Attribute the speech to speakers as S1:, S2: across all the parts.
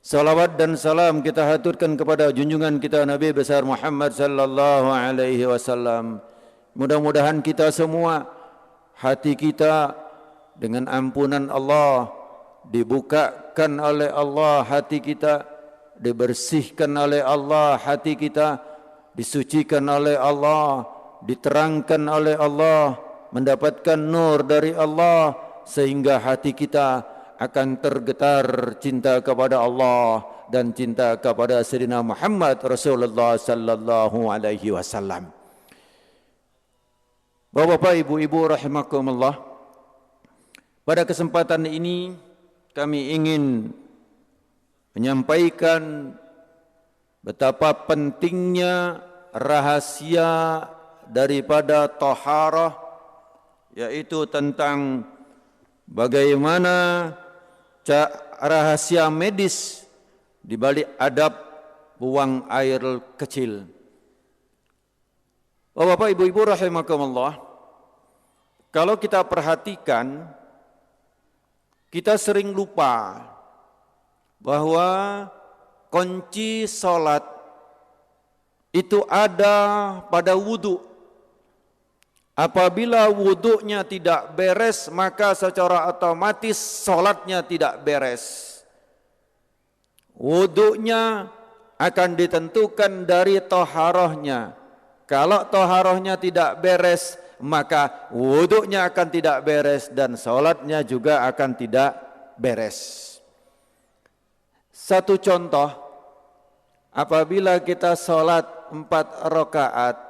S1: Salawat dan salam kita haturkan kepada junjungan kita Nabi besar Muhammad sallallahu alaihi wasallam. Mudah-mudahan kita semua hati kita dengan ampunan Allah dibukakan oleh Allah, hati kita dibersihkan oleh Allah, hati kita disucikan oleh Allah, diterangkan oleh Allah, mendapatkan nur dari Allah sehingga hati kita akan tergetar cinta kepada Allah dan cinta kepada Sayyidina Muhammad Rasulullah sallallahu alaihi wasallam. Bapak-bapak, ibu-ibu rahimakumullah, pada kesempatan ini kami ingin menyampaikan betapa pentingnya rahasia daripada taharah, yaitu tentang bagaimana rahasia medis di balik adab buang air kecil. Bapak, ibu-ibu rahimakumullah, kalau kita perhatikan, kita sering lupa bahwa kunci salat itu ada pada wudu. Apabila wudunya tidak beres, maka secara otomatis salatnya tidak beres. Wudunya akan ditentukan dari taharahnya. Kalau taharahnya tidak beres, maka wudunya akan tidak beres dan salatnya juga akan tidak beres. Satu contoh, apabila kita salat 4 rakaat,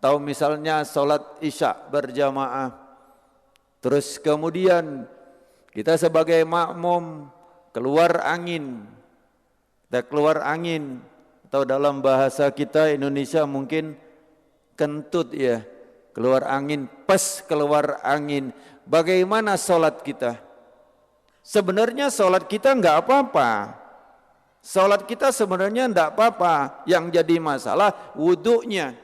S1: atau misalnya salat isya berjamaah, terus kemudian kita sebagai makmum keluar angin, atau dalam bahasa kita Indonesia mungkin kentut ya, keluar angin, pas keluar angin. Bagaimana salat kita? Sebenarnya salat kita enggak apa-apa. Salat kita sebenarnya enggak apa-apa. Yang jadi masalah wudunya.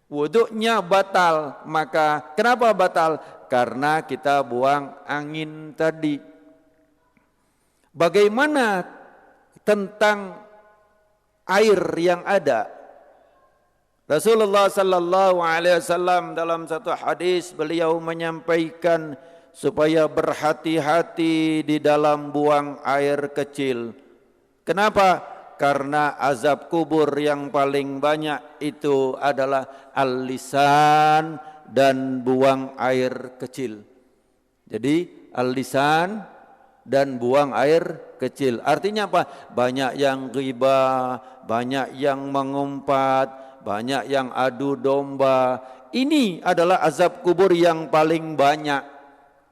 S1: Wudunya batal. Maka kenapa batal? Karena kita buang angin tadi. Bagaimana tentang air yang ada? Rasulullah sallallahu alaihi wasallam dalam satu hadis beliau menyampaikan supaya berhati-hati di dalam buang air kecil. Kenapa? Karena azab kubur yang paling banyak itu adalah al-lisan dan buang air kecil. Jadi al-lisan dan buang air kecil. Artinya apa? Banyak yang ghibah, banyak yang mengumpat, banyak yang adu domba. Ini adalah azab kubur yang paling banyak.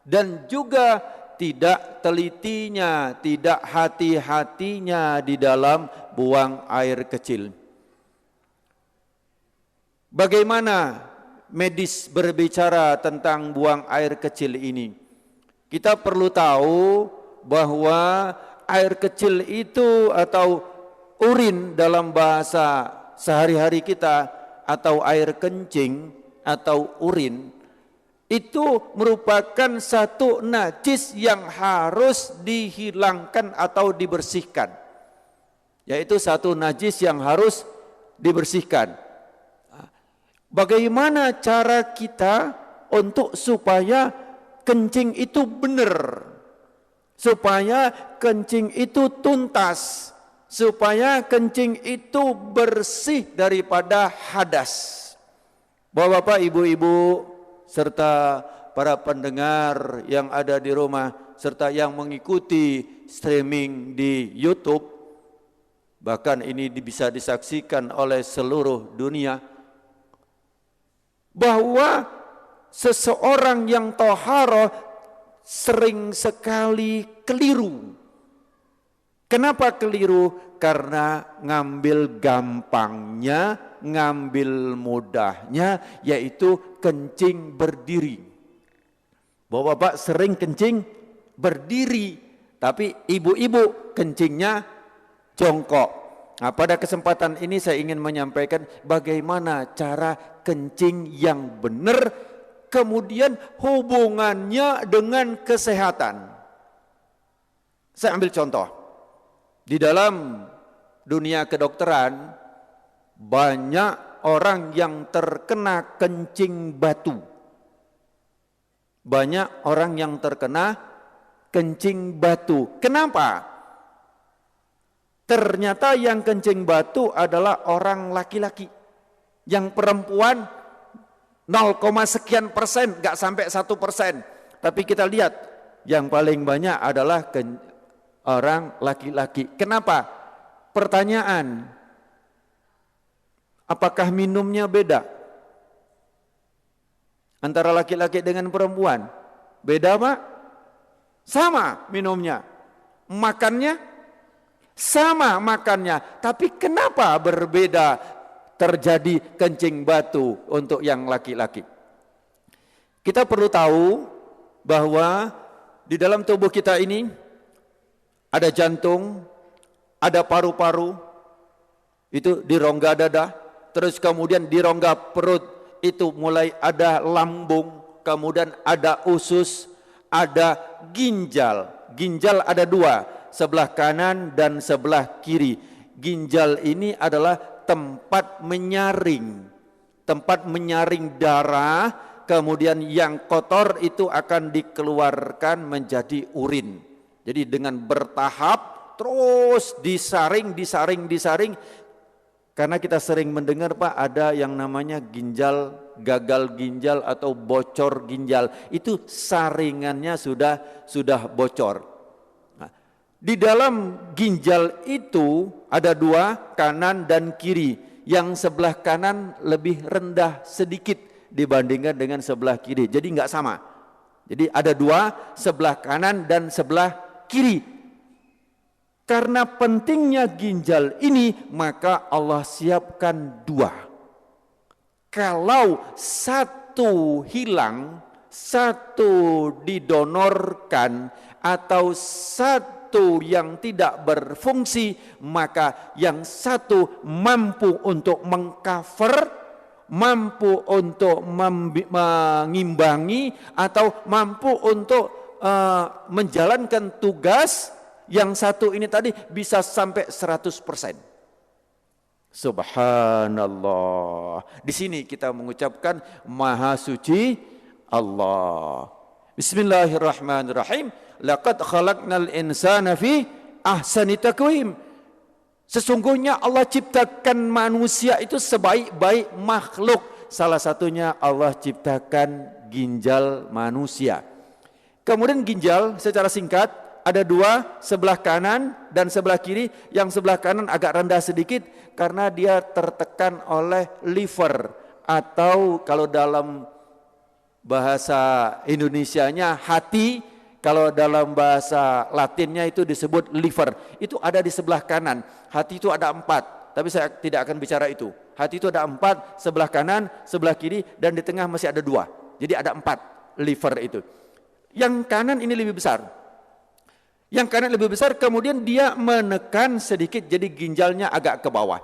S1: Dan juga tidak telitinya, tidak hati-hatinya di dalam buang air kecil. Bagaimana medis berbicara tentang buang air kecil ini? Kita perlu tahu bahwa air kecil itu atau urin dalam bahasa sehari-hari kita, atau air kencing atau urin, itu merupakan satu najis yang harus dihilangkan atau dibersihkan. Yaitu satu najis yang harus dibersihkan. Bagaimana cara kita untuk supaya kencing itu benar? Supaya kencing itu tuntas, supaya kencing itu bersih daripada hadas. Bapak-bapak, ibu-ibu, serta para pendengar yang ada di rumah, serta yang mengikuti streaming di YouTube, bahkan ini bisa disaksikan oleh seluruh dunia, bahwa seseorang yang taharah sering sekali keliru. Kenapa keliru? Karena ngambil gampangnya, ngambil mudahnya, yaitu kencing berdiri. Bapak-bapak sering kencing berdiri, tapi ibu-ibu kencingnya jongkok. Nah, pada kesempatan ini saya ingin menyampaikan bagaimana cara kencing yang benar, kemudian hubungannya dengan kesehatan. Saya ambil contoh. Di dalam dunia kedokteran banyak orang yang terkena kencing batu. Banyak orang yang terkena kencing batu. Kenapa? Ternyata yang kencing batu adalah orang laki-laki. Yang perempuan 0, sekian persen, gak sampai 1%. Tapi kita lihat yang paling banyak adalah orang laki-laki. Kenapa? Pertanyaan, apakah minumnya beda? Antara laki-laki dengan perempuan? Beda Pak? Sama minumnya. Makannya? Sama makannya. Tapi kenapa berbeda terjadi kencing batu untuk yang laki-laki? Kita perlu tahu bahwa di dalam tubuh kita ini ada jantung, ada paru-paru, itu di rongga dada, terus kemudian di rongga perut itu mulai ada lambung, kemudian ada usus, ada ginjal. Ginjal ada 2, sebelah kanan dan sebelah kiri. Ginjal ini adalah tempat menyaring darah, kemudian yang kotor itu akan dikeluarkan menjadi urin. Jadi dengan bertahap terus disaring. Karena kita sering mendengar Pak, ada yang namanya ginjal, gagal ginjal atau bocor ginjal. Itu saringannya sudah bocor. Nah, di dalam ginjal itu ada 2, kanan dan kiri. Yang sebelah kanan lebih rendah sedikit dibandingkan dengan sebelah kiri. Jadi enggak sama. Jadi ada 2, sebelah kanan dan sebelah kiri. Karena pentingnya ginjal ini, maka Allah siapkan 2. Kalau satu hilang, satu didonorkan, atau satu yang tidak berfungsi, maka yang satu mampu untuk mengcover, mampu untuk mengimbangi, atau mampu untuk menjalankan tugas yang satu ini tadi bisa sampai 100%. Subhanallah. Di sini kita mengucapkan Maha Suci Allah. Bismillahirrahmanirrahim. Laqad khalaqnal insana fi ahsani taqwim. Sesungguhnya Allah ciptakan manusia itu sebaik-baik makhluk. Salah satunya Allah ciptakan ginjal manusia. Kemudian ginjal secara singkat ada 2, sebelah kanan dan sebelah kiri. Yang sebelah kanan agak rendah sedikit karena dia tertekan oleh liver, atau kalau dalam bahasa Indonesianya hati, kalau dalam bahasa Latinnya itu disebut liver. Itu ada di sebelah kanan. Hati itu ada 4, tapi saya tidak akan bicara itu. Hati itu ada 4, sebelah kanan, sebelah kiri, dan di tengah masih ada 2. Jadi ada 4 liver itu. Yang kanan ini lebih besar. Yang kanan lebih besar, kemudian dia menekan sedikit, jadi ginjalnya agak ke bawah.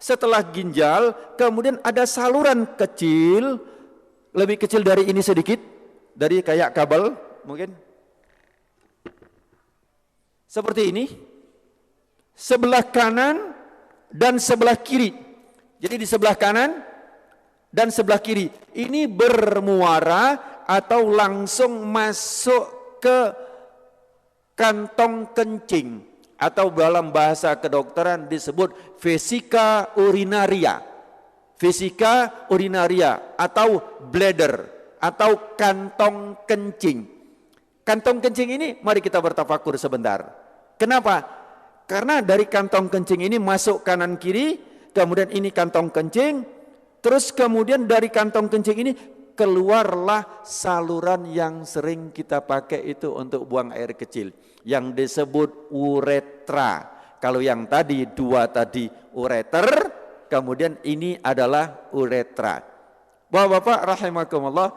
S1: Setelah ginjal, kemudian ada saluran kecil, lebih kecil dari ini sedikit, dari kayak kabel mungkin. Seperti ini, sebelah kanan dan sebelah kiri. Jadi di sebelah kanan dan sebelah kiri, ini bermuara atau langsung masuk ke kantong kencing, atau dalam bahasa kedokteran disebut vesika urinaria. Vesika urinaria atau bladder atau kantong kencing. Kantong kencing ini mari kita bertafakur sebentar. Kenapa? Karena dari kantong kencing ini masuk kanan kiri, kemudian ini kantong kencing, terus kemudian dari kantong kencing ini keluarlah saluran yang sering kita pakai itu untuk buang air kecil, yang disebut uretra. Kalau yang tadi 2 tadi ureter, kemudian ini adalah uretra. Bapak-bapak rahimakumullah,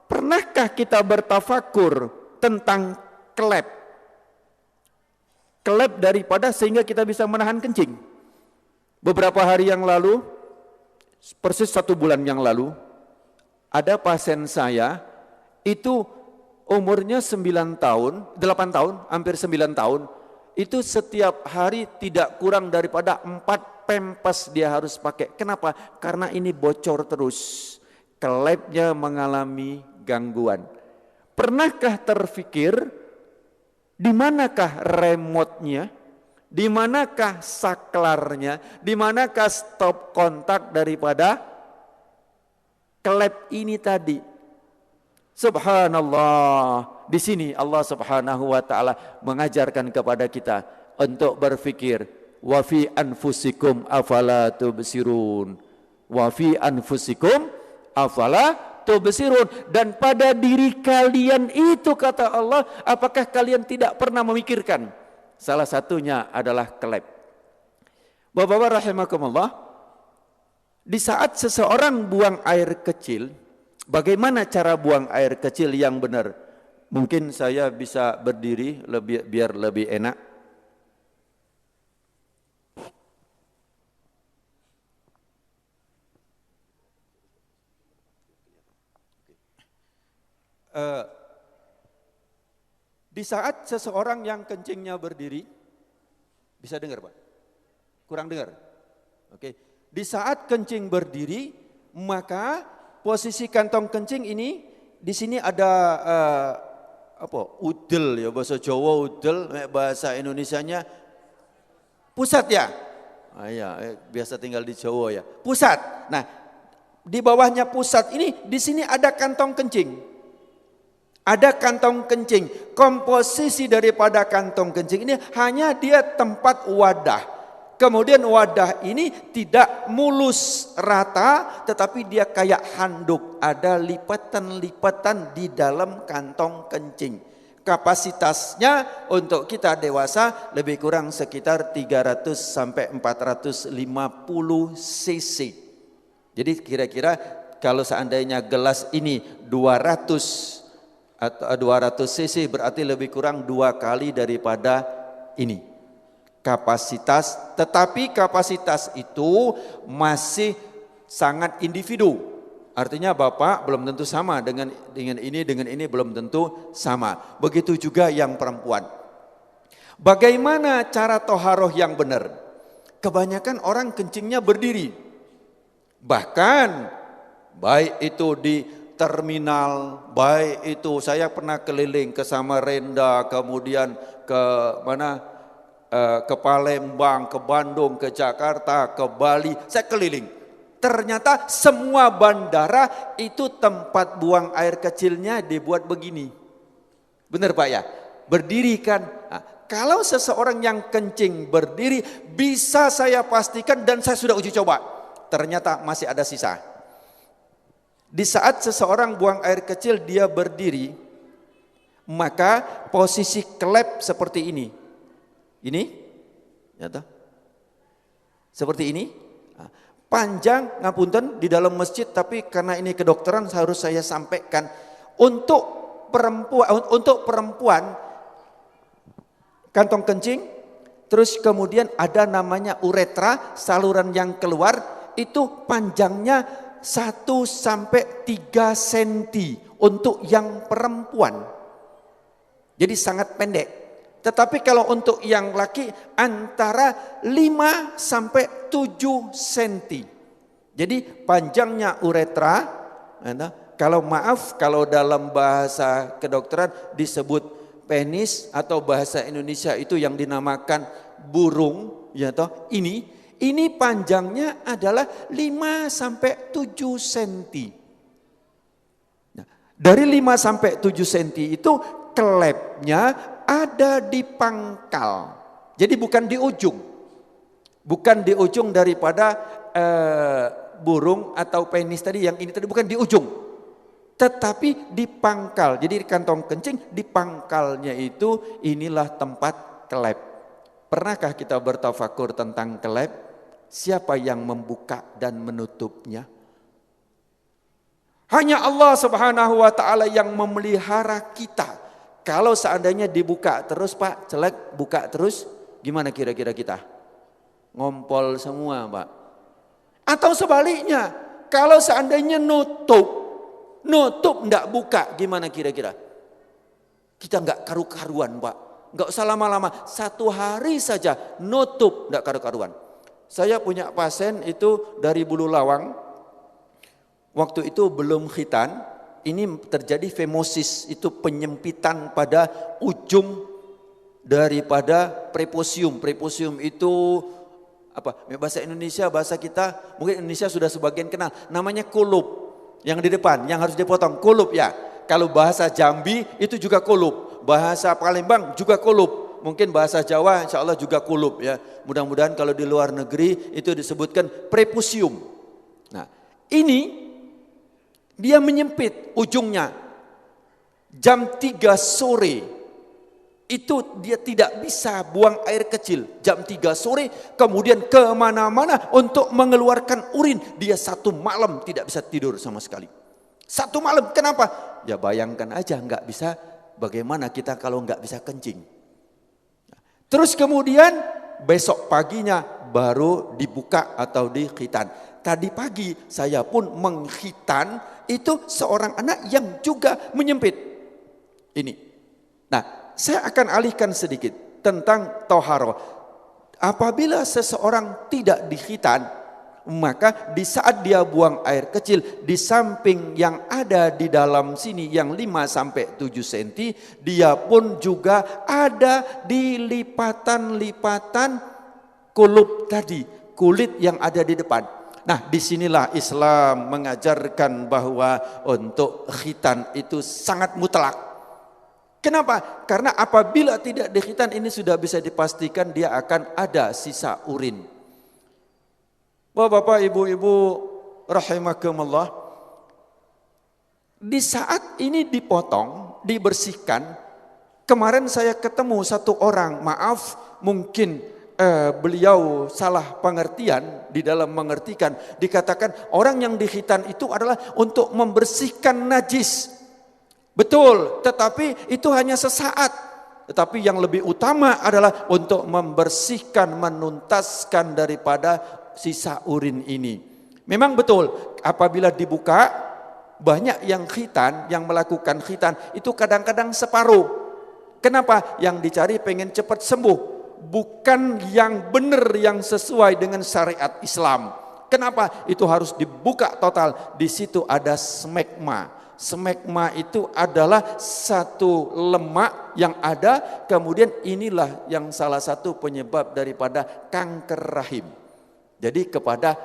S1: pernahkah kita bertafakur tentang klep? Klep daripada sehingga kita bisa menahan kencing. Beberapa hari yang lalu, persis 1 bulan yang lalu, ada pasien saya itu umurnya 8 tahun, hampir 9 tahun. itu setiap hari tidak kurang daripada 4 pempes dia harus pakai. Kenapa? Karena ini bocor terus. Klepnya mengalami gangguan. Pernahkah terfikir di manakah remote-nya? Di manakah saklarnya? Di manakah stop kontak daripada klep ini tadi? Subhanallah. Di sini Allah Subhanahu wa taala mengajarkan kepada kita untuk berfikir, wa fi anfusikum afala tubsirun. Wa fi anfusikum afala tubsirun, dan pada diri kalian itu kata Allah, apakah kalian tidak pernah memikirkan? Salah satunya adalah klep. Bapak-bapak rahimakumullah, di saat seseorang buang air kecil, bagaimana cara buang air kecil yang benar? Mungkin saya bisa berdiri biar lebih enak. Di saat seseorang yang kencingnya berdiri, bisa dengar Pak? Kurang dengar? Oke. Di saat kencing berdiri, maka posisi kantong kencing ini, di sini ada udel ya, bahasa Jawa udel, bahasa Indonesianya pusat ya. Iya, biasa tinggal di Jawa ya. Pusat. Nah, di bawahnya pusat ini, di sini ada kantong kencing. Ada kantong kencing. Komposisi daripada kantong kencing ini hanya dia tempat wadah. Kemudian wadah ini tidak mulus rata, tetapi dia kayak handuk. Ada lipatan-lipatan di dalam kantong kencing. Kapasitasnya untuk kita dewasa lebih kurang sekitar 300 sampai 450 cc. Jadi kira-kira kalau seandainya gelas ini 200 cc berarti lebih kurang 2 kali daripada ini kapasitas, tetapi kapasitas itu masih sangat individu. Artinya Bapak belum tentu sama dengan ini belum tentu sama. Begitu juga yang perempuan. Bagaimana cara toharoh yang benar? Kebanyakan orang kencingnya berdiri. Bahkan baik itu di terminal, baik itu saya pernah keliling ke Samarinda, kemudian ke mana, ke Palembang, ke Bandung, ke Jakarta, ke Bali, saya keliling. Ternyata semua bandara itu tempat buang air kecilnya dibuat begini. Benar Pak ya? Berdiri kan? Nah, kalau seseorang yang kencing berdiri, bisa saya pastikan dan saya sudah uji coba, ternyata masih ada sisa. Di saat seseorang buang air kecil dia berdiri, maka posisi klep seperti ini. Ini, ya toh? Seperti ini. Panjang, ngapunten di dalam masjid, tapi karena ini kedokteran harus saya sampaikan. Untuk perempuan kantong kencing, terus kemudian ada namanya uretra, saluran yang keluar, itu panjangnya 1 sampai 3 cm untuk yang perempuan. Jadi sangat pendek. Tetapi kalau untuk yang laki antara 5 sampai 7 cm. Jadi panjangnya uretra, kalau dalam bahasa kedokteran disebut penis, atau bahasa Indonesia itu yang dinamakan burung, ya toh, ini panjangnya adalah 5 sampai 7 cm. Nah, dari 5 sampai 7 cm itu klepnya ada di pangkal. Jadi bukan di ujung. Bukan di ujung daripada burung atau penis tadi, yang ini tadi bukan di ujung. Tetapi di pangkal. Jadi di kantong kencing, di pangkalnya itu inilah tempat klep. Pernahkah kita bertafakur tentang klep? Siapa yang membuka dan menutupnya? Hanya Allah Subhanahu wa taala yang memelihara kita. Kalau seandainya dibuka terus Pak, celek, buka terus, gimana kira-kira kita? Ngompol semua Pak. Atau sebaliknya, kalau seandainya nutup enggak buka, gimana kira-kira? Kita enggak karu-karuan Pak. Enggak usah lama-lama, 1 hari saja nutup, enggak karu-karuan. Saya punya pasien itu dari Bulu Lawang, waktu itu belum khitan, ini terjadi femosis, itu penyempitan pada ujung daripada preposium. Preposium itu apa? Bahasa Indonesia, bahasa kita, mungkin Indonesia sudah sebagian kenal, namanya kulup. Yang di depan, yang harus dipotong, kulup ya. Kalau bahasa Jambi itu juga kulup, bahasa Palembang juga kulup, mungkin bahasa Jawa insya Allah juga kulup ya. Mudah-mudahan kalau di luar negeri itu disebutkan preposium. Nah ini dia menyempit ujungnya, jam 3 sore itu dia tidak bisa buang air kecil, jam 3 sore kemudian kemana-mana untuk mengeluarkan urin. Dia 1 malam tidak bisa tidur sama sekali. 1 malam, kenapa? Ya bayangkan aja nggak bisa, bagaimana kita kalau nggak bisa kencing. Terus kemudian besok paginya baru dibuka atau dikhitan. Tadi pagi saya pun mengkhitan itu seorang anak yang juga menyempit. Ini. Nah, saya akan alihkan sedikit tentang toharoh. Apabila seseorang tidak dikhitan, maka di saat dia buang air kecil, di samping yang ada di dalam sini yang 5-7 cm, dia pun juga ada di lipatan-lipatan kulup tadi, kulit yang ada di depan. Nah, disinilah Islam mengajarkan bahwa untuk khitan itu sangat mutlak. Kenapa? Karena apabila tidak dikhitan ini sudah bisa dipastikan dia akan ada sisa urin. Bapak, ibu-ibu rahimakumullah, di saat ini dipotong, dibersihkan, kemarin saya ketemu 1 orang, maaf mungkin beliau salah pengertian di dalam mengertikan, dikatakan orang yang dikhitan itu adalah untuk membersihkan najis. Betul, tetapi itu hanya sesaat. Tetapi yang lebih utama adalah untuk membersihkan, menuntaskan daripada sisa urin ini. Memang betul, apabila dibuka, banyak yang khitan, yang melakukan khitan, itu kadang-kadang separuh. Kenapa? Yang dicari pengen cepat sembuh. Bukan yang benar, yang sesuai dengan syariat Islam. Kenapa? Itu harus dibuka total. Di situ ada smegma. Smegma itu adalah satu lemak yang ada, kemudian inilah yang salah satu penyebab daripada kanker rahim. Jadi kepada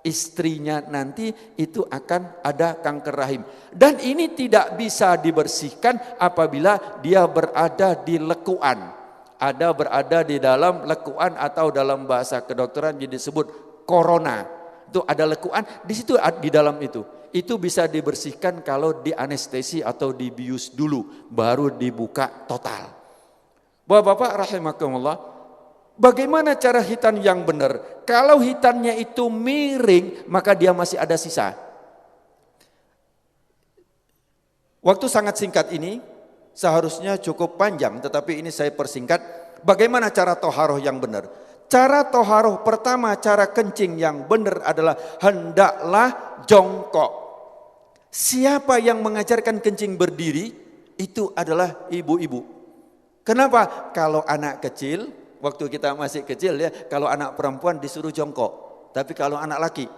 S1: istrinya nanti itu akan ada kanker rahim. Dan ini tidak bisa dibersihkan apabila dia berada di lekuan. Ada berada di dalam lekuan atau dalam bahasa kedokteran disebut corona. Itu ada lekuan, di situ di dalam itu. Itu bisa dibersihkan kalau di anestesi atau dibius dulu, baru dibuka total. Bapak-bapak rahimakumullah, bagaimana cara hitan yang benar? Kalau hitannya itu miring, maka dia masih ada sisa. Waktu sangat singkat ini, seharusnya cukup panjang, tetapi ini saya persingkat. Bagaimana cara toharoh yang benar? Cara toharoh pertama, cara kencing yang benar adalah hendaklah jongkok. Siapa yang mengajarkan kencing berdiri? Itu adalah ibu-ibu. Kenapa? Kalau anak kecil, waktu kita masih kecil ya, kalau anak perempuan disuruh jongkok. Tapi kalau anak laki,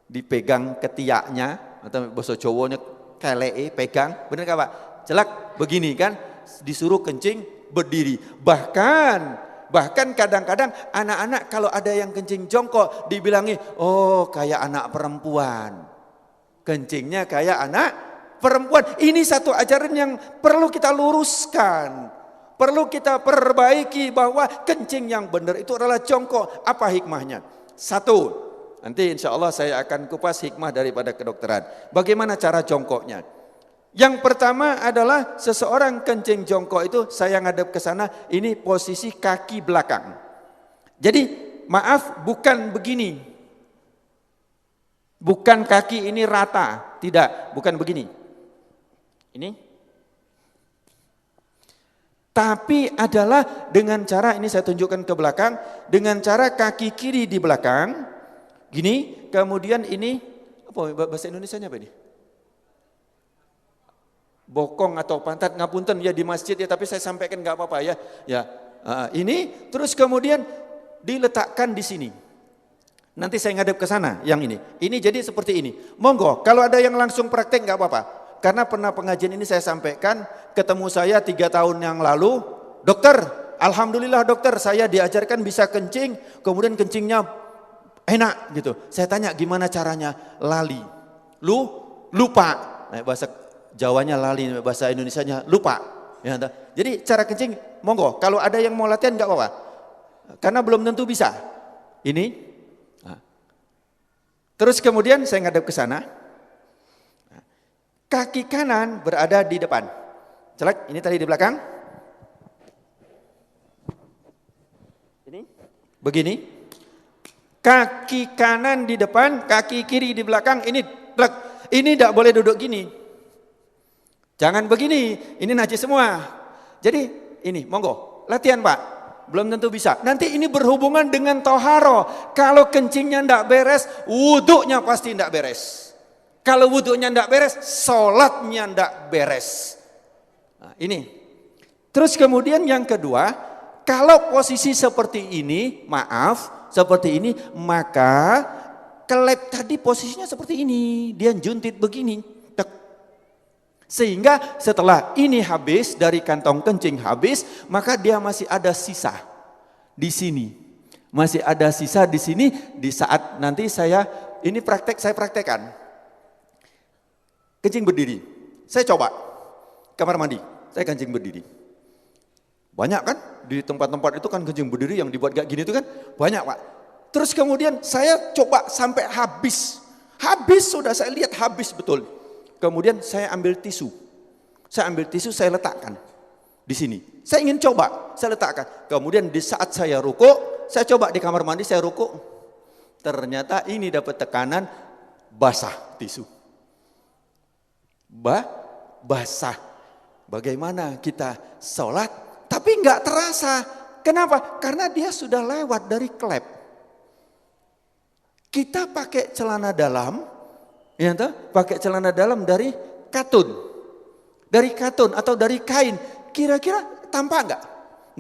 S1: dipegang ketiaknya, atau bahasa Jawanya keleke, pegang, benar kan Pak? Celak begini kan, disuruh kencing berdiri. Bahkan kadang-kadang anak-anak kalau ada yang kencing jongkok dibilangi, oh kayak anak perempuan. Kencingnya kayak anak perempuan. Ini satu ajaran yang perlu kita luruskan. Perlu kita perbaiki bahwa kencing yang benar itu adalah jongkok. Apa hikmahnya? 1, nanti insya Allah saya akan kupas hikmah daripada kedokteran. Bagaimana cara jongkoknya? Yang pertama adalah seseorang kencing jongkok itu, saya ngadep ke sana, ini posisi kaki belakang. Jadi maaf, bukan begini. Bukan kaki ini rata, tidak, bukan begini. Ini. Tapi adalah dengan cara, ini saya tunjukkan ke belakang, dengan cara kaki kiri di belakang, gini, kemudian ini, apa bahasa Indonesianya apa ini? bokong atau pantat, ngapunten ya di masjid ya, tapi saya sampaikan nggak apa-apa ya. Ya, ini terus kemudian diletakkan di sini. Nanti saya ngadep ke sana yang ini. Ini jadi seperti ini. Monggo, kalau ada yang langsung praktek nggak apa-apa. Karena pernah pengajian ini saya sampaikan, ketemu saya 3 tahun yang lalu, dokter, alhamdulillah dokter, saya diajarkan bisa kencing, kemudian kencingnya enak gitu. Saya tanya gimana caranya? Lali. Lupa. Nah, bahasa Jawanya lali, bahasa Indonesianya lupa. Ya, jadi cara kencing, monggo. Kalau ada yang mau latihan nggak apa-apa. Karena belum tentu bisa. Ini. Terus kemudian saya ngadep ke sana. Kaki kanan berada di depan. Celak, ini tadi di belakang. Ini begini. Kaki kanan di depan, kaki kiri di belakang. Ini tidak boleh duduk gini. Jangan begini, ini najis semua. Jadi ini, monggo, latihan Pak. Belum tentu bisa. Nanti ini berhubungan dengan toharo. Kalau kencingnya tidak beres, wudhunya pasti tidak beres. Kalau wudhunya tidak beres, sholatnya tidak beres. Nah, ini. Terus kemudian yang kedua, kalau posisi seperti ini, maaf, seperti ini, maka kelep tadi posisinya seperti ini. Dia juntit begini. Sehingga setelah ini habis, dari kantong kencing habis, maka dia masih ada sisa di sini. Masih ada sisa di sini di saat nanti saya praktekkan. Kencing berdiri. Saya coba kamar mandi, saya kencing berdiri. Banyak kan di tempat-tempat itu kan kencing berdiri yang dibuat kayak gini itu kan banyak Pak. Terus kemudian saya coba sampai habis. Habis sudah saya lihat habis betul. Kemudian saya ambil tisu. Saya letakkan di sini. Saya ingin coba, saya letakkan. Kemudian di saat saya rukuk, saya coba di kamar mandi saya rukuk. Ternyata ini dapat tekanan basah tisu. Basah. Bagaimana kita sholat tapi enggak terasa. Kenapa? Karena dia sudah lewat dari klep. Kita pakai celana dalam, ya pakai celana dalam dari katun. Dari katun atau dari kain. Kira-kira tampak enggak?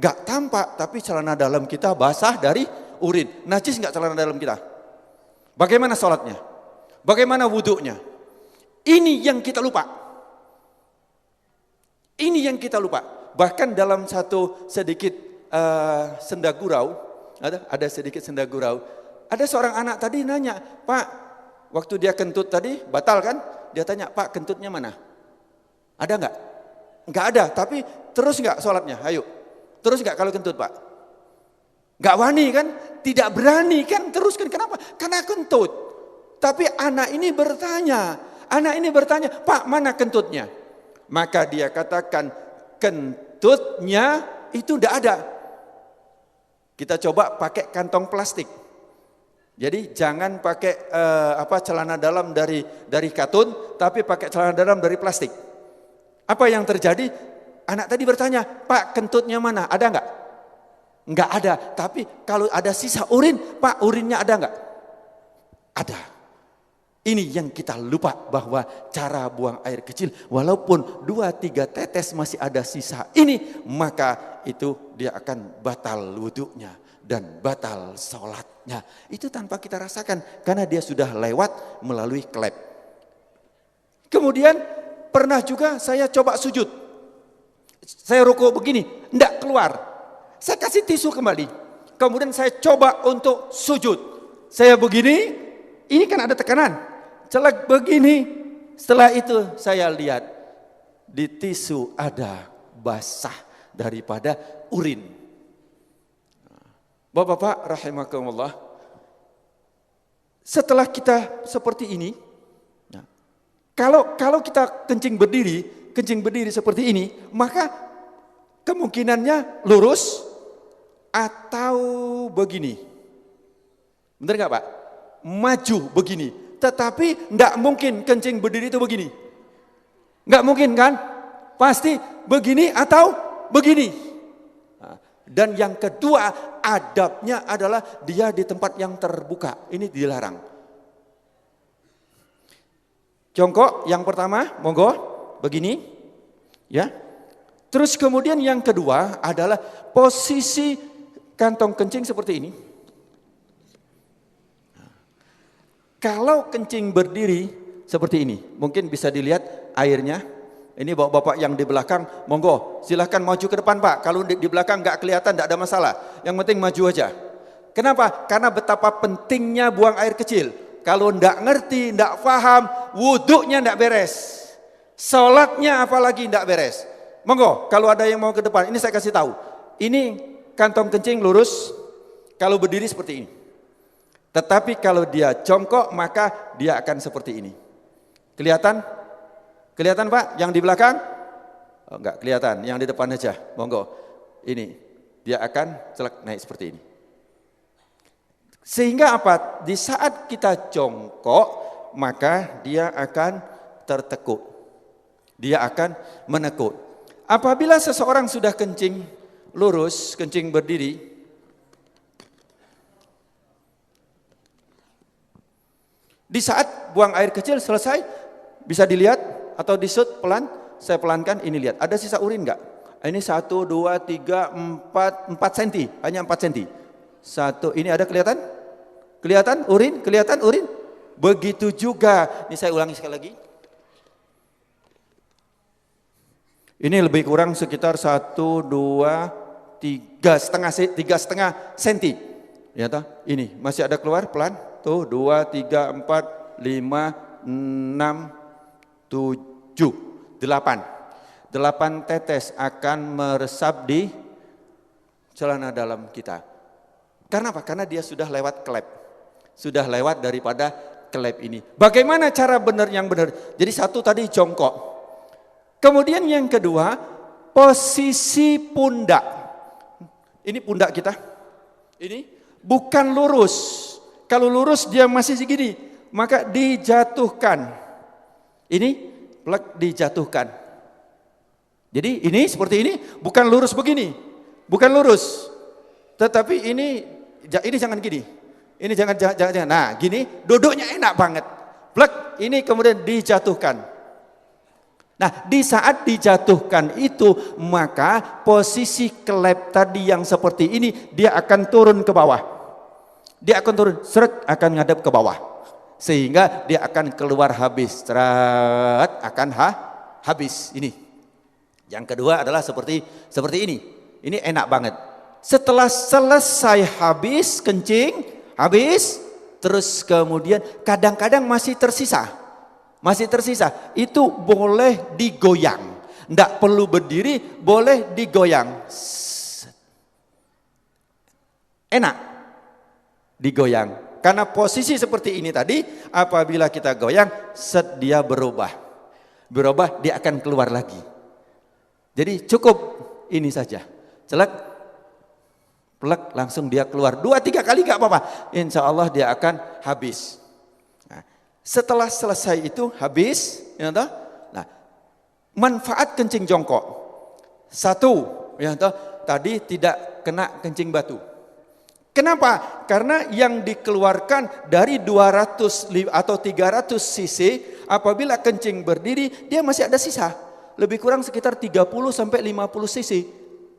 S1: Enggak tampak, tapi celana dalam kita basah dari urin. Najis enggak celana dalam kita? Bagaimana sholatnya? Bagaimana wudhunya? Ini yang kita lupa. Ini yang kita lupa. Bahkan dalam satu sedikit senda gurau, ada sedikit senda gurau. Ada seorang anak tadi nanya, Pak, waktu dia kentut tadi, batal kan? Dia tanya, Pak kentutnya mana? Ada enggak? Enggak ada, tapi terus enggak sholatnya? Ayo, terus enggak kalau kentut Pak? Enggak wani kan? Tidak berani kan? Terus kan? Kenapa? Karena kentut. Tapi anak ini bertanya, Pak mana kentutnya? Maka dia katakan, kentutnya itu enggak ada. Kita coba pakai kantong plastik. Jadi jangan pakai celana dalam dari katun, tapi pakai celana dalam dari plastik. Apa yang terjadi? Anak tadi bertanya, Pak kentutnya mana? Ada enggak? Enggak ada. Tapi kalau ada sisa urin, Pak urinnya ada enggak? Ada. Ini yang kita lupa bahwa cara buang air kecil, walaupun 2-3 tetes masih ada sisa ini, maka itu dia akan batal wudhunya dan batal sholatnya. Itu tanpa kita rasakan karena dia sudah lewat melalui klep. Kemudian pernah juga saya coba sujud. Saya rukuk begini, enggak keluar. Saya kasih tisu kembali. Kemudian saya coba untuk sujud. Saya begini, ini kan ada tekanan. Celak begini. Setelah itu saya lihat di tisu ada basah daripada urin. Bapak-bapak rahimakumullah, setelah kita seperti ini, kalau kita kencing berdiri seperti ini, maka kemungkinannya lurus atau begini. Benar nggak Pak? Maju begini. Tetapi nggak mungkin kencing berdiri itu begini. Nggak mungkin kan? Pasti begini atau begini. Dan yang kedua, adabnya adalah dia di tempat yang terbuka. Ini dilarang. Jongkok yang pertama, monggo, begini.
S2: Ya. Terus kemudian yang kedua adalah posisi kantong kencing seperti ini. Kalau kencing berdiri seperti ini, mungkin bisa dilihat airnya. Ini bapak-bapak yang di belakang, monggo silahkan maju ke depan Pak. Kalau di belakang nggak kelihatan, nggak ada masalah. Yang penting maju aja. Kenapa? Karena betapa pentingnya buang air kecil. Kalau nggak ngerti, nggak paham, wuduknya nggak beres. Sholatnya apalagi nggak beres. Monggo, kalau ada yang mau ke depan, ini saya kasih tahu. Ini kantong kencing lurus, kalau berdiri seperti ini. Tetapi kalau dia jongkok maka dia akan seperti ini. Kelihatan? Kelihatan Pak? Yang di belakang? Oh, enggak kelihatan, yang di depan aja. Monggo. Ini dia akan celak naik seperti ini. Sehingga apa? Di saat kita jongkok maka dia akan tertekuk. Dia akan menekuk. Apabila seseorang sudah kencing lurus, kencing berdiri, di saat buang air kecil selesai, bisa dilihat atau disut pelan, saya pelankan, ini lihat, ada sisa urin enggak? Ini 1, 2, 3, 4 cm, hanya 4 cm. Satu, ini ada kelihatan? Kelihatan urin? Kelihatan urin? Begitu juga, ini saya ulangi sekali lagi. Ini lebih kurang sekitar 1, 2, 3,5 cm. Ya toh? Ini masih ada keluar pelan. Tuh 2, 3, 4, 5, 6, 7, 8. 8 tetes akan meresap di celana dalam kita. Karena apa? Karena dia sudah lewat klep. Sudah lewat daripada klep ini. Bagaimana cara benar yang benar? Jadi satu tadi jongkok. Kemudian yang kedua, posisi pundak. Ini pundak kita. Ini bukan lurus. Kalau lurus dia masih segini, maka dijatuhkan. Ini plek dijatuhkan. Jadi ini seperti ini, bukan lurus begini. Bukan lurus. Tetapi ini jangan gini. Ini jangan. Nah, gini duduknya enak banget. Plek ini kemudian dijatuhkan. Nah, di saat dijatuhkan itu, maka posisi klep tadi yang seperti ini dia akan turun ke bawah. Dia akan turun, seret akan ngadep ke bawah. Sehingga dia akan keluar habis, seret akan habis ini. Yang kedua adalah seperti ini. Ini enak banget. Setelah selesai habis kencing, habis, terus kemudian kadang-kadang masih tersisa. Itu boleh digoyang. Enggak perlu berdiri, boleh digoyang. Enak digoyang. Karena posisi seperti ini tadi, apabila kita goyang, dia berubah. Berubah, dia akan keluar lagi. Jadi cukup ini saja. Celek, plek, langsung dia keluar. 2-3 kali gak apa-apa. Insya Allah dia akan habis. Nah, setelah selesai itu, habis. Ya, nah, manfaat kencing jongkok. 1, ya, tadi tidak kena kencing batu. Kenapa? Karena yang dikeluarkan dari 200 atau 300 cc apabila kencing berdiri dia masih ada sisa. Lebih kurang sekitar 30 sampai 50 cc.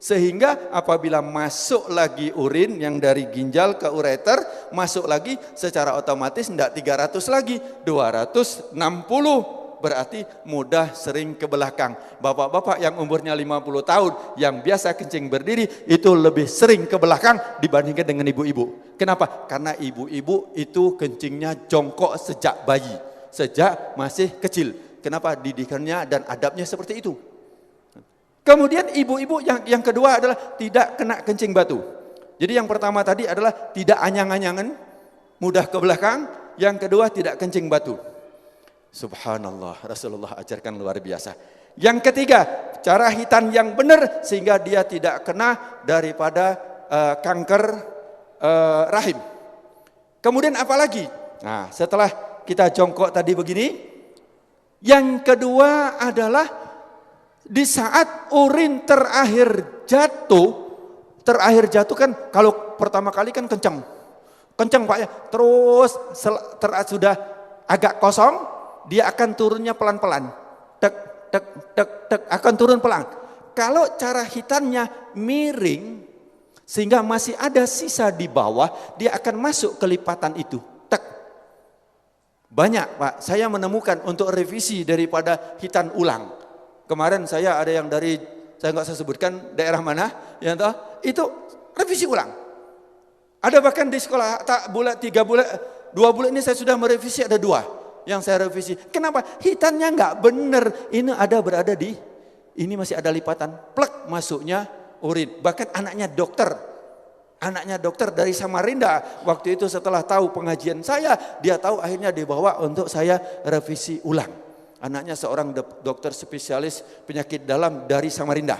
S2: Sehingga apabila masuk lagi urin yang dari ginjal ke ureter, masuk lagi secara otomatis tidak 300 lagi, 260. Berarti mudah sering ke belakang. Bapak-bapak yang umurnya 50 tahun yang biasa kencing berdiri itu lebih sering ke belakang dibandingkan dengan ibu-ibu. Kenapa? Karena ibu-ibu itu kencingnya jongkok sejak bayi, sejak masih kecil. Kenapa? Didikannya dan adabnya seperti itu. Kemudian ibu-ibu yang kedua adalah tidak kena kencing batu. Jadi yang pertama tadi adalah tidak anyang-anyangan, mudah ke belakang. Yang kedua tidak kencing batu. Subhanallah, Rasulullah ajarkan luar biasa. Yang ketiga, cara hitan yang benar sehingga dia tidak kena daripada kanker rahim. Kemudian apa lagi? Nah, setelah kita jongkok tadi begini, yang kedua adalah di saat urin terakhir jatuh kan kalau pertama kali kan kencang Pak ya, terus sudah agak kosong, dia akan turunnya pelan-pelan. tek, tek, tek, akan turun pelan. Kalau cara hitannya miring, sehingga masih ada sisa di bawah, dia akan masuk ke lipatan itu. Tek. Banyak Pak, saya menemukan untuk revisi daripada hitan ulang. Kemarin saya ada yang dari, saya nggak usah sebutkan daerah mana, ya toh, itu revisi ulang. Ada bahkan di sekolah, 2 bulan ini saya sudah merevisi, ada 2 yang saya revisi. Kenapa? Hitannya nggak bener, ini berada di, ini masih ada lipatan, plek masuknya urin. Bahkan anaknya dokter dari Samarinda, waktu itu setelah tahu pengajian saya, dia tahu, akhirnya dibawa untuk saya revisi ulang. Anaknya seorang dokter spesialis penyakit dalam dari Samarinda.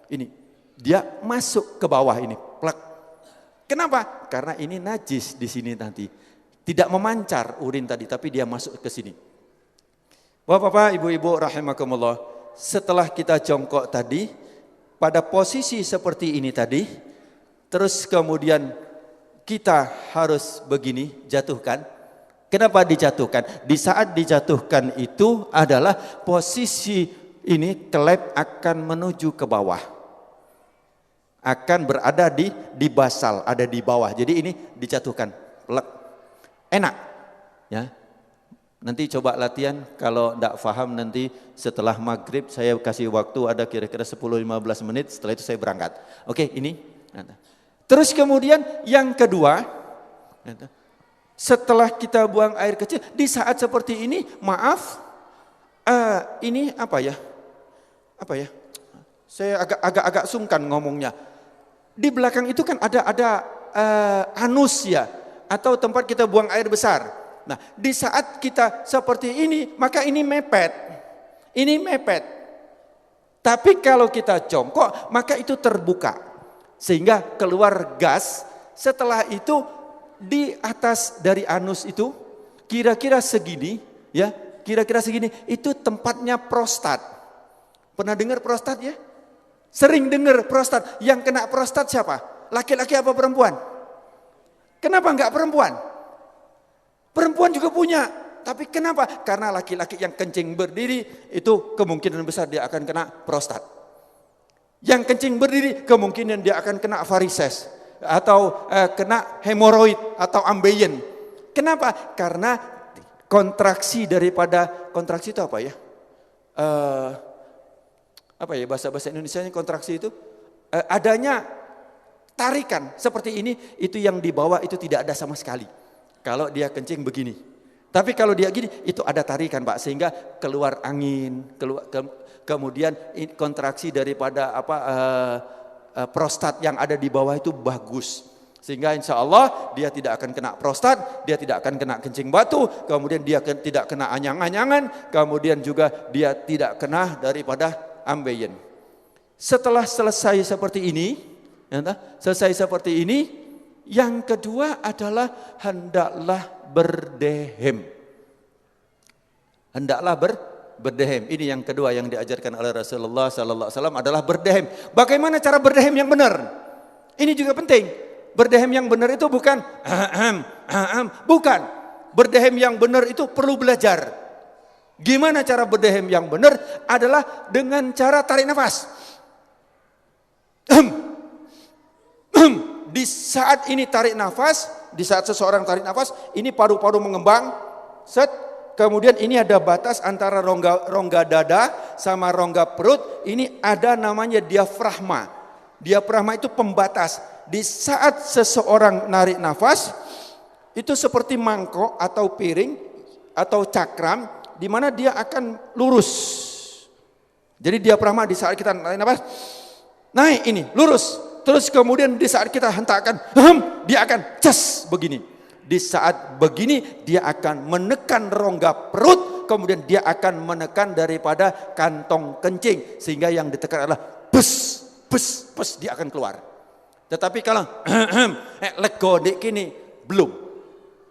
S2: Ini, dia masuk ke bawah ini, plek. Kenapa? Karena ini najis di sini nanti. Tidak memancar urin tadi, tapi dia masuk ke sini. Bapak-bapak, ibu-ibu rahimakumullah, setelah kita jongkok tadi, pada posisi seperti ini tadi, terus kemudian kita harus begini, jatuhkan. Kenapa dijatuhkan? Di saat dijatuhkan itu adalah posisi ini kelep akan menuju ke bawah. Akan berada di basal, ada di bawah. Jadi ini dijatuhkan. Enak. Ya. Nanti coba latihan, kalau tidak paham nanti setelah maghrib saya kasih waktu ada kira-kira 10-15 menit, setelah itu saya berangkat. Oke, ini. Terus kemudian yang kedua, setelah kita buang air kecil, di saat seperti ini, maaf, ini apa ya? Saya agak sungkan ngomongnya. Di belakang itu kan ada anus ya, atau tempat kita buang air besar. Nah, di saat kita seperti ini, maka ini mepet. Ini mepet. Tapi kalau kita jongkok, maka itu terbuka. Sehingga keluar gas. Setelah itu di atas dari anus itu kira-kira segini, ya, kira-kira segini, itu tempatnya prostat. Pernah dengar prostat ya? Sering dengar prostat. Yang kena prostat siapa? Laki-laki apa perempuan? Kenapa enggak perempuan? Perempuan juga punya. Tapi kenapa? Karena laki-laki yang kencing berdiri itu kemungkinan besar dia akan kena prostat. Yang kencing berdiri kemungkinan dia akan kena varises atau kena hemoroid atau ambeien. Kenapa? Karena kontraksi daripada, kontraksi itu apa ya? Apa ya bahasa Indonesianya kontraksi itu? Adanya tarikan seperti ini, itu yang di bawah itu tidak ada sama sekali. Kalau dia kencing begini. Tapi kalau dia gini, itu ada tarikan Pak, sehingga keluar angin, kemudian kontraksi daripada prostat yang ada di bawah itu bagus. Sehingga insya Allah dia tidak akan kena prostat, dia tidak akan kena kencing batu, kemudian dia tidak kena anyang-anyangan, kemudian juga dia tidak kena daripada ambeien. Setelah selesai seperti ini, yang kedua adalah hendaklah berdehem. Hendaklah berdehem. Ini yang kedua yang diajarkan oleh Rasulullah sallallahu alaihi wasallam adalah berdehem. Bagaimana cara berdehem yang benar? Ini juga penting. Berdehem yang benar itu bukan bukan. Berdehem yang benar itu perlu belajar. Gimana cara berdehem yang benar? Adalah dengan cara tarik nafas. Di saat ini tarik nafas, di saat seseorang tarik nafas, ini paru-paru mengembang, set. Kemudian ini ada batas antara rongga dada sama rongga perut. Ini ada namanya diafragma. Diafragma itu pembatas. Di saat seseorang narik nafas, itu seperti mangkok atau piring atau cakram, di mana dia akan lurus. Jadi diafragma di saat kita narik nafas, naik ini, lurus. Terus kemudian di saat kita hentakkan, dia akan ces begini. Di saat begini dia akan menekan rongga perut, kemudian dia akan menekan daripada kantong kencing, sehingga yang ditekan adalah bus, dia akan keluar. Tetapi kalau lego dik kini belum,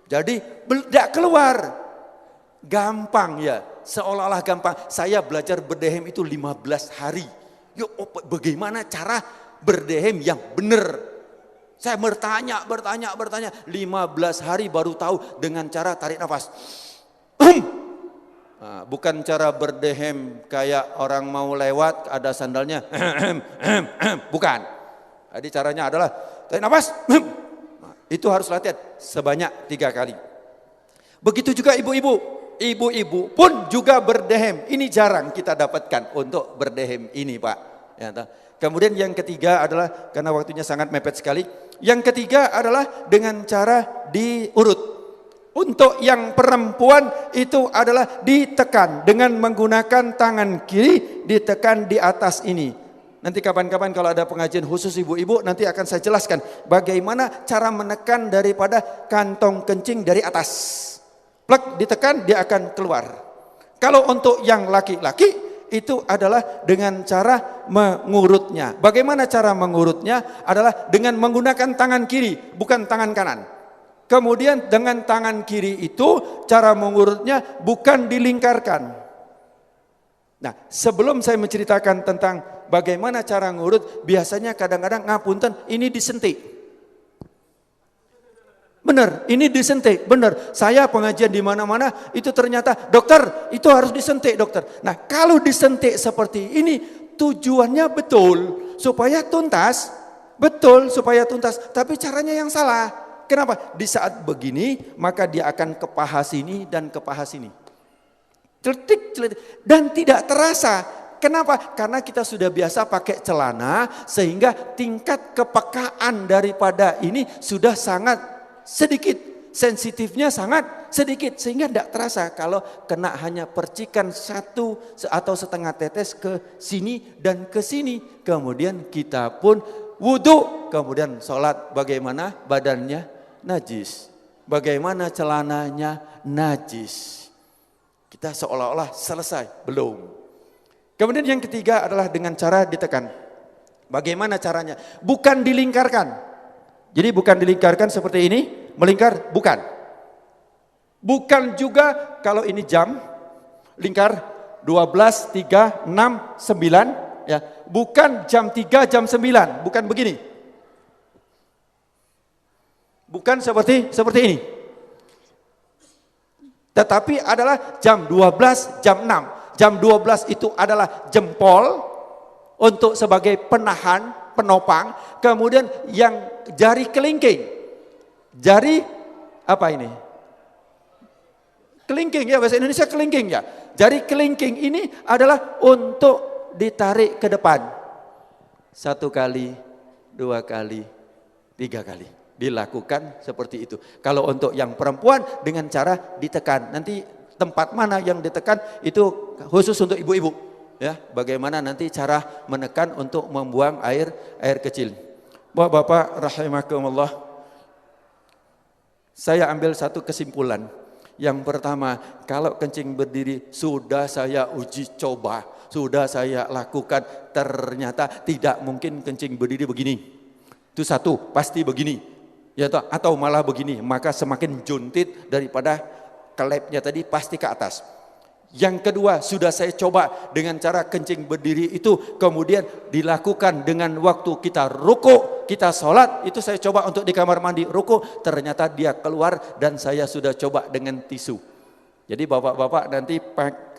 S2: jadi tidak keluar. Gampang ya, seolah-olah gampang. Saya belajar berdehem itu 15 hari. Yuk, bagaimana cara berdehem yang benar? Saya bertanya, 15 hari baru tahu dengan cara tarik nafas.
S1: Bukan cara berdehem kayak orang mau lewat ada sandalnya. Bukan. Jadi caranya adalah tarik nafas. Itu harus latihan sebanyak 3 kali. Begitu juga ibu-ibu. Ibu-ibu pun juga berdehem. Ini jarang kita dapatkan untuk berdehem ini, Pak. Ya, kemudian yang ketiga adalah, karena waktunya sangat mepet sekali. Yang ketiga adalah dengan cara diurut. Untuk yang perempuan itu adalah ditekan dengan menggunakan tangan kiri, ditekan di atas ini. Nanti kapan-kapan kalau ada pengajian khusus ibu-ibu, nanti akan saya jelaskan bagaimana cara menekan daripada kantong kencing dari atas. Plek, ditekan, dia akan keluar. Kalau untuk yang laki-laki, itu adalah dengan cara mengurutnya. Bagaimana cara mengurutnya? Adalah dengan menggunakan tangan kiri, bukan tangan kanan. Kemudian dengan tangan kiri itu cara mengurutnya bukan dilingkarkan. Nah, sebelum saya menceritakan tentang bagaimana cara ngurut, biasanya kadang-kadang ngapunten ini disentik. Benar, ini disentik, benar. Saya pengajian di mana-mana itu ternyata dokter itu harus disentik dokter. Nah, kalau disentik seperti ini tujuannya betul supaya tuntas, tapi caranya yang salah. Kenapa? Di saat begini maka dia akan ke paha sini dan ke paha sini. Celetik. Dan tidak terasa. Kenapa? Karena kita sudah biasa pakai celana sehingga tingkat kepekaan daripada ini sudah sangat sedikit. Sensitifnya sangat sedikit sehingga tidak terasa kalau kena hanya percikan 1 atau setengah tetes ke sini dan ke sini. Kemudian kita pun wudhu, kemudian sholat bagaimana badannya? Najis. Bagaimana celananya? Najis. Kita seolah-olah selesai. Belum. Kemudian yang ketiga adalah dengan cara ditekan. Bagaimana caranya? Bukan dilingkarkan. Jadi bukan dilingkarkan seperti ini. Melingkar? Bukan. Bukan juga kalau ini jam. Lingkar 12, 3, 6, 9. Ya. Bukan jam 3, jam 9. Bukan begini. Bukan seperti ini. Tetapi adalah jam 12, jam 6. Jam 12 itu adalah jempol untuk sebagai penahan, penopang. Kemudian yang jari kelingking. Jari apa ini? Kelingking ya, bahasa Indonesia kelingking ya. Jari kelingking ini adalah untuk ditarik ke depan. 1 kali, 2 kali, 3 kali. Dilakukan seperti itu. Kalau untuk yang perempuan dengan cara ditekan. Nanti tempat mana yang ditekan itu khusus untuk ibu-ibu. Ya, bagaimana nanti cara menekan untuk membuang air kecil. Bapak-bapak rahimakumullah. Saya ambil satu kesimpulan. Yang pertama, kalau kencing berdiri sudah saya uji coba, sudah saya lakukan, ternyata tidak mungkin kencing berdiri begini. Itu satu, pasti begini. Ya, atau malah begini, maka semakin juntit daripada kelepnya tadi pasti ke atas. Yang kedua, sudah saya coba dengan cara kencing berdiri itu, kemudian dilakukan dengan waktu kita ruku, kita sholat, itu saya coba untuk di kamar mandi ruku, ternyata dia keluar dan saya sudah coba dengan tisu. Jadi bapak-bapak nanti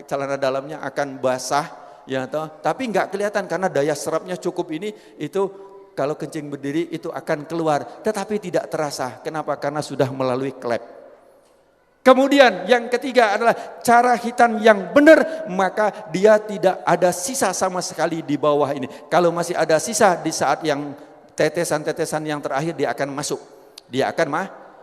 S1: celana dalamnya akan basah, ya, tapi nggak kelihatan karena daya serapnya cukup ini, itu kalau kencing berdiri itu akan keluar, tetapi tidak terasa. Kenapa? Karena sudah melalui klep. Kemudian yang ketiga adalah cara hitan yang benar, maka dia tidak ada sisa sama sekali di bawah ini. Kalau masih ada sisa di saat yang tetesan-tetesan yang terakhir dia akan masuk. Dia akan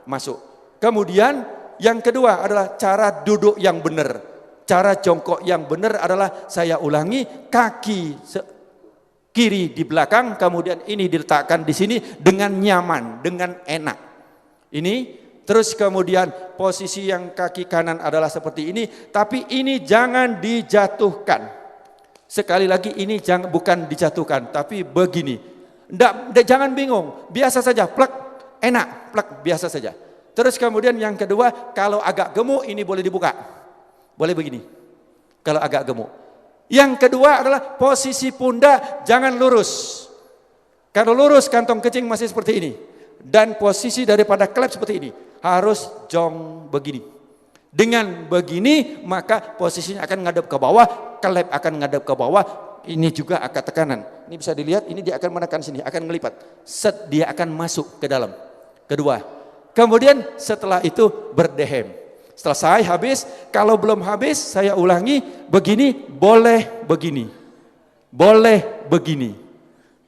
S1: masuk. Kemudian yang kedua adalah cara duduk yang benar. Cara jongkok yang benar adalah saya ulangi, kaki kiri di belakang, kemudian ini diletakkan di sini dengan nyaman, dengan enak. Ini, terus kemudian posisi yang kaki kanan adalah seperti ini, tapi ini jangan dijatuhkan. Sekali lagi ini bukan dijatuhkan, tapi begini. Jangan bingung, biasa saja, plek, enak, plek, biasa saja. Terus kemudian yang kedua, kalau agak gemuk ini boleh dibuka. Boleh begini, kalau agak gemuk. Yang kedua adalah posisi pundak jangan lurus. Kalau lurus kantong kencing masih seperti ini. Dan posisi daripada klep seperti ini. Harus jong begini.
S2: Dengan begini maka posisinya akan ngadep ke bawah, kelep akan ngadep ke bawah, ini juga akan tekanan. Ini bisa dilihat, ini dia akan menekan sini, akan ngelipat. Set, dia akan masuk ke dalam. Kedua. Kemudian setelah itu berdehem. Selesai, habis. Kalau belum habis, saya ulangi, begini, boleh begini. Boleh begini.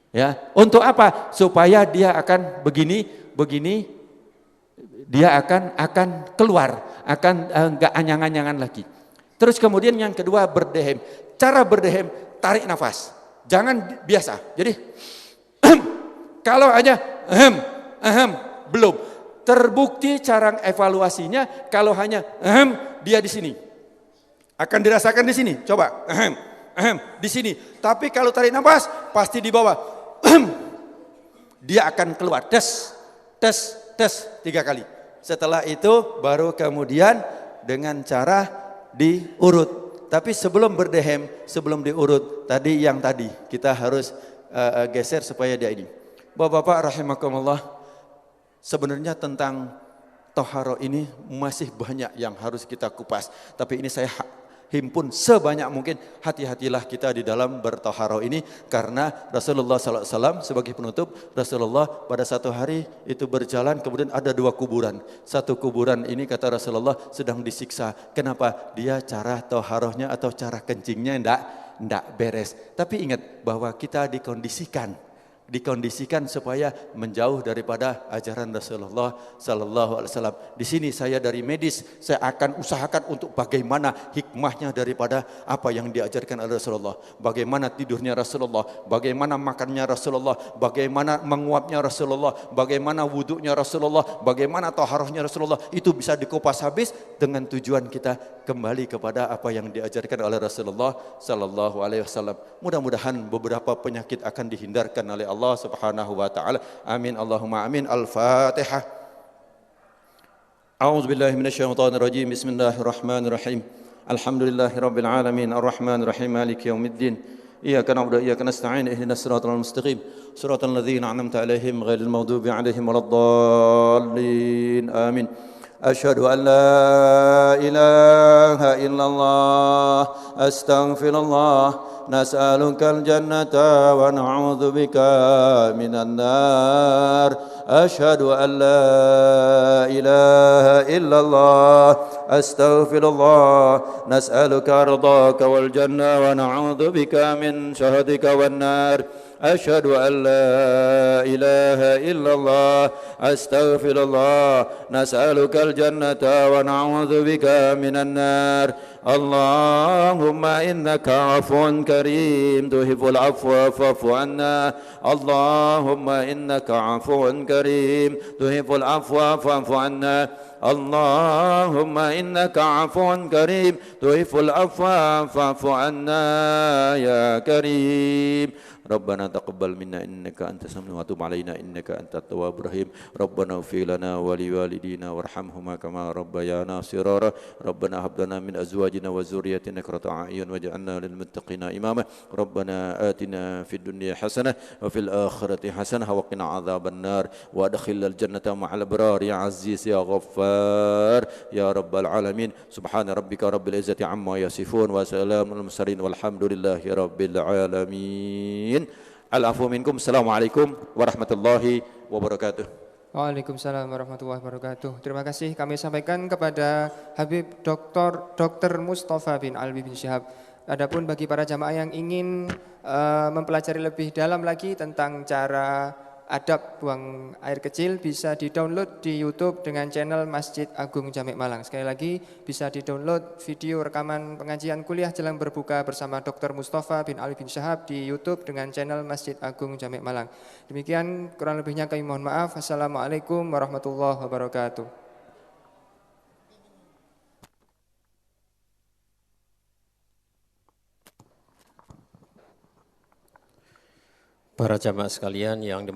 S2: Ya, untuk apa? Supaya dia akan begini, dia akan keluar, akan enggak anyang-anyangan lagi. Terus kemudian yang kedua berdehem. Cara berdehem, tarik nafas. Jangan biasa. Jadi kalau hanya belum. Terbukti cara evaluasinya kalau hanya dia di sini. Akan dirasakan di sini. Coba di sini. Tapi kalau tarik nafas pasti di bawah. Dia akan keluar. Tes 3 kali. Setelah itu baru kemudian dengan cara diurut. Tapi sebelum berdehem, sebelum diurut, tadi kita harus geser supaya dia ini. Bapak-bapak rahimakumullah, sebenarnya tentang toharo ini masih banyak yang harus kita kupas. Tapi ini saya himpun sebanyak mungkin. Hati-hatilah kita di dalam bertoharo ini, karena Rasulullah SAW sebagai penutup, Rasulullah pada satu hari itu berjalan, kemudian ada 2 kuburan. Satu kuburan ini kata Rasulullah sedang disiksa. Kenapa? Dia cara toharohnya atau cara kencingnya enggak beres. Tapi ingat bahwa kita dikondisikan supaya menjauh daripada ajaran Rasulullah sallallahu alaihi wasallam. Di sini saya dari medis, saya akan usahakan untuk bagaimana hikmahnya daripada apa yang diajarkan oleh Rasulullah. Bagaimana tidurnya Rasulullah, bagaimana makannya Rasulullah, bagaimana menguapnya Rasulullah, bagaimana wudhunya Rasulullah, bagaimana taharahnya Rasulullah. Itu bisa dikupas habis dengan tujuan kita kembali kepada apa yang diajarkan oleh Rasulullah sallallahu alaihi wasallam. Mudah-mudahan beberapa penyakit akan dihindarkan oleh Allah Subhanahu wa taala. Amin Allahumma amin. Al-Fatihah. A'udzu billahi minasyaitonir rajim. Bismillahirrahmanirrahim. Alhamdulillahirabbil alamin arrahmanir rahim maliki yaumiddin. Iyyaka na'budu wa iyyaka nasta'in ihdinas siratal mustaqim. Siratal ladzina an'amta 'alaihim ghairil maghdubi 'alaihim waladdallin. Amin. أشهد أن لا إله إلا الله أستغفر الله نسألك الجنة ونعوذ بك من النار أشهد أن لا إله إلا الله أستغفر الله نسألك رضاك والجنة ونعوذ بك من شهدك والنار أشهد أن لا إله إلا الله أستغفر الله نسألك الجنة ونعوذ بك من النار اللهم إنك عفو كريم تحب العفو فاعف عنا اللهم إنك عفو كريم تحب العفو فاعف عنا اللهم إنك عفو كريم تحب العفو فاعف عنا يا كريم ربنا تقبل منا إنك أنت السميع وتب علينا إنك أنت التواب الرحيم ربنا اغفر لنا ولوالدينا وارحمهما كما ربيانا صغارا ربنا هب لنا من أزواجنا وذريتنا قرة أعين واجعلنا للمتقين إماما ربنا آتنا في الدنيا حسنة وفي الآخرة حسنة وقنا عذاب النار وأدخلنا الجنة مع الأبرار يا عزيز يا غفار يا رب العالمين سبحان ربك رب العزة عما يصفون وسلام على المرسلين والحمد لله رب العالمين. Al-afu minkum. Assalamualaikum warahmatullahi wabarakatuh.
S3: Waalaikumsalam warahmatullahi wabarakatuh. Terima kasih kami sampaikan kepada Habib Dr. Mustafa bin Alwi bin Syihab. Adapun bagi para jamaah yang ingin mempelajari lebih dalam lagi tentang cara adab buang air kecil, bisa di-download di YouTube dengan channel Masjid Agung Jamek Malang. Sekali lagi bisa di-download video rekaman pengajian kuliah jelang berbuka bersama Dr. Mustafa bin Ali bin Syihab di YouTube dengan channel Masjid Agung Jamek Malang. Demikian kurang lebihnya kami mohon maaf. Assalamualaikum warahmatullahi wabarakatuh.
S4: Para jamaah sekalian yang